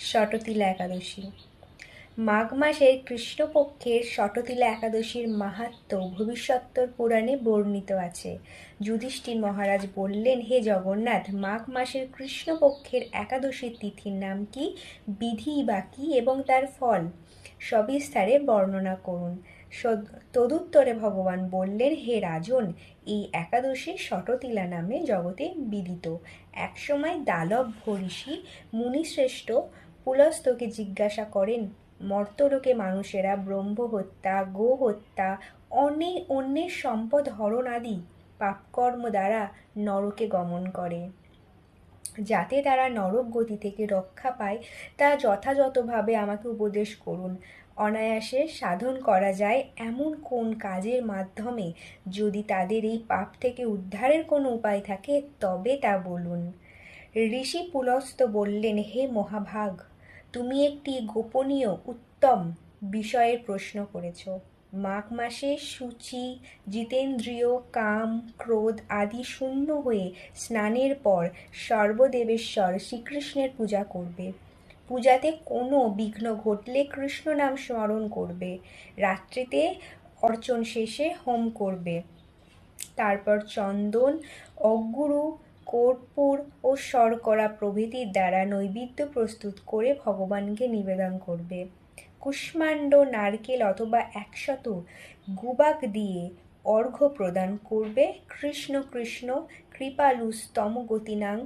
শটতিলা একাদশী। মাঘ মাসের কৃষ্ণপক্ষের শটতিলা একাদশীর মাহাত্ম্য ভবিষ্যত্তর পুরাণে বর্ণিত আছে। যুধিষ্ঠির মহারাজ বললেন, হে জগন্নাথ, মাঘ মাসের কৃষ্ণপক্ষের একাদশীর তিথির নাম কি, বিধি বা কি এবং তার ফল সবিস্তারে বর্ণনা করুন। তদুত্তরে ভগবান বললেন, হে রাজন, এই একাদশী শটতিলা নামে জগতে বিদিত। একসময় দালভ ঋষি মুনিশ্রেষ্ঠ পুলস্তকে জিজ্ঞাসা করেন, মর্তলোকে মানুষেরা ব্রহ্ম হত্যা, গো হত্যা, অন্যের সম্পদ হরণ আদি পাপকর্ম দ্বারা নরকে গমন করে। যাতে তারা নরক গতি থেকে রক্ষা পায় তা যথাযথভাবে আমাকে উপদেশ করুন। অনায়াসে সাধন করা যায় এমন কোন কাজের মাধ্যমে যদি তাদের এই পাপ থেকে উদ্ধারের কোনো উপায় থাকে তবে তা বলুন। ঋষি পুলস্ত বললেন, হে মহাভাগ, তুমি একটি গোপনীয় উত্তম বিষয়ের প্রশ্ন করেছ। মাঘ মাসে শুচি, জিতেন্দ্রিয়, কাম, ক্রোধ আদি শূন্য হয়ে স্নানের পর সর্বদেবেশ্বর শ্রীকৃষ্ণের পূজা করবে। পূজাতে কোনো বিঘ্ন ঘটলে কৃষ্ণ নাম স্মরণ করবে। রাত্রিতে অর্চন শেষে হোম করবে। তারপর চন্দন, অগুরু, কর্পূর ও শর্করা প্রভৃতির দ্বারা নৈবেদ্য প্রস্তুত করে ভগবানকে নিবেদন করবে। কুষ্মাণ্ড, নারকেল অথবা 100 গুবাক দিয়ে অর্ঘ্য প্রদান করবে। কৃষ্ণ কৃষ্ণ কৃপালু স্তম গতিনাং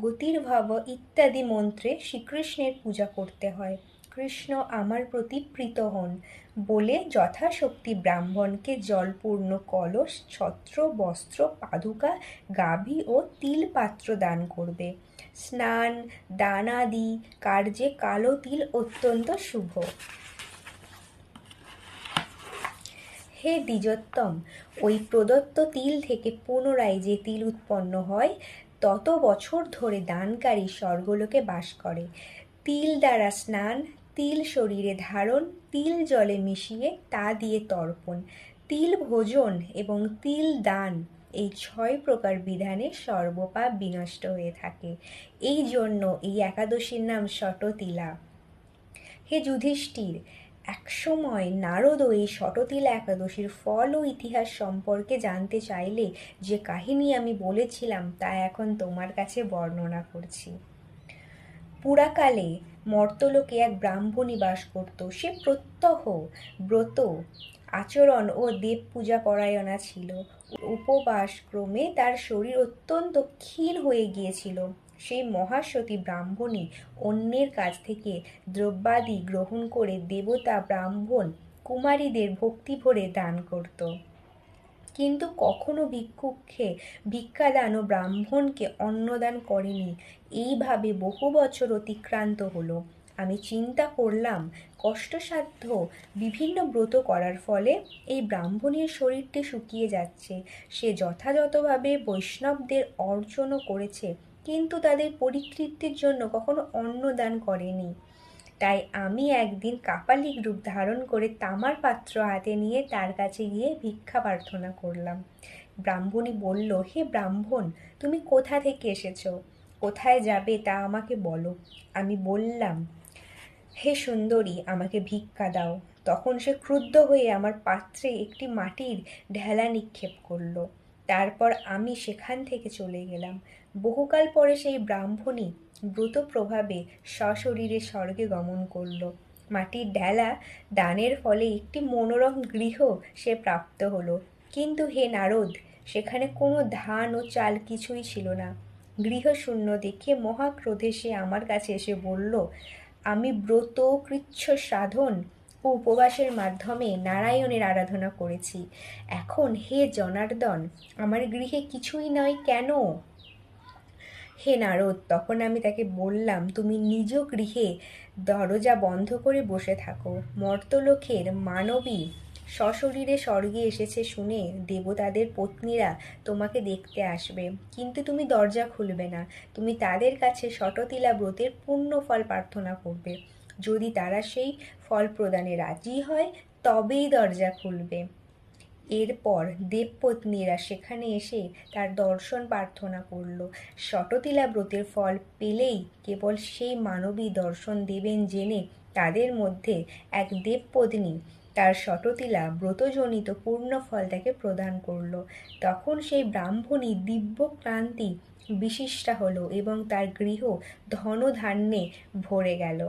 গতির্ভাব ইত্যাদি মন্ত্রে শ্রীকৃষ্ণের পূজা করতে হয়। কৃষ্ণ আমার প্রতি প্রীত হন বলে যথাশক্তি ব্রাহ্মণকে জলপূর্ণ কলস, ছত্র, বস্ত্র, পাদুকা, গাভী ও তিল পাত্র দান করবে। স্নান দানাদি কার্যে কালো তিল অত্যন্ত শুভ। হে দ্বিজোত্তম, ওই প্রদত্ত তিল থেকে পুনরায় যে তিল উৎপন্ন হয় তত বছর ধরে দানকারী স্বর্গলোকে বাস করে। তিল দ্বারা স্নান, তিল শরীরে ধারণ, তিল জলে মিশিয়ে তা দিয়ে তর্পণ, তিল ভোজন এবং তিল দান, এই 6 প্রকার বিধানে সর্বপাপ বিনষ্ট হয়ে থাকে। এই জন্য এই একাদশীর নাম শটতিলা। হে যুধিষ্ঠির, একসময় নারদ এই শটতিলা একাদশীর ফল ও ইতিহাস সম্পর্কে জানতে চাইলে যে কাহিনী আমি বলেছিলাম তা এখন তোমার কাছে বর্ণনা করছি। পুরাকালে মর্তলোকে এক ব্রাহ্মণী বাস করত। সে প্রত্যহ ব্রত আচরণ ও দেব পূজা পরায়ণা ছিল। উপবাস ক্রমে তার শরীর অত্যন্ত ক্ষীণ হয়ে গিয়েছিল। সেই মহাসতী ব্রাহ্মণী অন্যের কাছ থেকে দ্রব্যাদি গ্রহণ করে দেবতা, ব্রাহ্মণ, কুমারীদের ভক্তি ভরে দান করত, কিন্তু কখনো ভিক্ষুককে ভিক্ষাদান ও ব্রাহ্মণকে অন্নদান করেনি। এইভাবে বহু বছর অতিক্রান্ত হলো। আমি চিন্তা করলাম, কষ্টসাধ্য বিভিন্ন ব্রত করার ফলে এই ব্রাহ্মণের শরীরটি শুকিয়ে যাচ্ছে। সে যথাযথভাবে বৈষ্ণবদের অর্চনও করেছে, কিন্তু তাদের পরিতৃপ্তির জন্য কখনো অন্নদান করেনি। তাই আমি একদিন কাপালিক রূপ ধারণ করে তামার পাত্র হাতে নিয়ে তার কাছে গিয়ে ভিক্ষা প্রার্থনা করলাম। ব্রাহ্মণী বলল, হে ব্রাহ্মণ, তুমি কোথা থেকে এসেছো, কোথায় যাবে তা আমাকে বলো। আমি বললাম, হে সুন্দরী, আমাকে ভিক্ষা দাও। তখন সে ক্রুদ্ধ হয়ে আমার পাত্রে একটি মাটির ঢেলা নিক্ষেপ করলো। তারপর আমি সেখান থেকে চলে গেলাম। বহুকাল পরে সেই ব্রাহ্মণী ব্রত প্রভাবে সশরীরে স্বর্গে গমন করল। মাটির ঢেলা দানের ফলে একটি মনোরম গৃহ সে প্রাপ্ত হলো। কিন্তু হে নারদ, সেখানে কোনো ধান ও চাল কিছুই ছিল না। গৃহশূন্য দেখে মহাক্রোধে সে আমার কাছে এসে বলল, আমি ব্রত, কৃচ্ছ সাধন ও উপবাসের মাধ্যমে নারায়ণের আরাধনা করেছি। এখন হে জনার্দন, আমার গৃহে কিছুই নয় কেন? হে নারদ, তখন আমি তাকে বললাম, তুমি নিজ গৃহে দরজা বন্ধ করে বসে থাকো। মর্তলোকের মানবী সশরীরে স্বর্গে এসেছে শুনে দেবতাদের পত্নীরা তোমাকে দেখতে আসবে, কিন্তু তুমি দরজা খুলবে না। তুমি তাদের কাছে শটতিলা ব্রতের পূর্ণ ফল প্রার্থনা করবে। যদি তারা সেই ফল প্রদানে রাজি হয় তবেই দরজা খুলবে। এরপর দেবপত্নীরা সেখানে এসে তার দর্শন প্রার্থনা করল। শততিলা ব্রতের ফল পেলেই কেবল সেই মানবী দর্শন দেবেন জেনে তাদের মধ্যে এক দেবপত্নী তার শততিলা ব্রতজনিত পূর্ণ ফল তাকে প্রদান করল। তখন সেই ব্রাহ্মণী দিব্য ক্রান্তি বিশিষ্টা হলো এবং তার গৃহ ধনধান্যে ভরে গেল।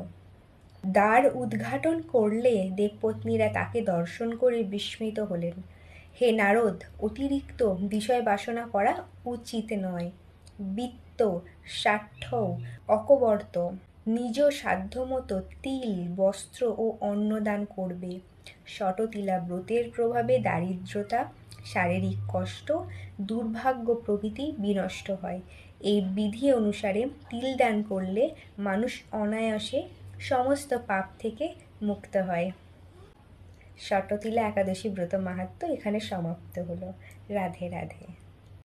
দ্বার উদ্ঘাটন করলে দেবপত্নীরা তাকে দর্শন করে বিস্মিত হলেন। হে নারদ, অতিরিক্ত বিষয় বাসনা করা উচিত নয়। বিত্ত স্বার্থ অকবর্ত নিজ সাধ্যমতো তিল বস্ত্র ও অন্নদান করবে। শততিলা ব্রতের প্রভাবে দারিদ্রতা, শারীরিক কষ্ট, দুর্ভাগ্য প্রভৃতি বিনষ্ট হয়। এই বিধি অনুসারে তিল দান করলে মানুষ অনায়াসে সমস্ত পাপ থেকে মুক্ত হয়। শততিলা একাদশী ব্রত মাহাত্ম্য এখানে সমাপ্ত হলো। রাধে রাধে।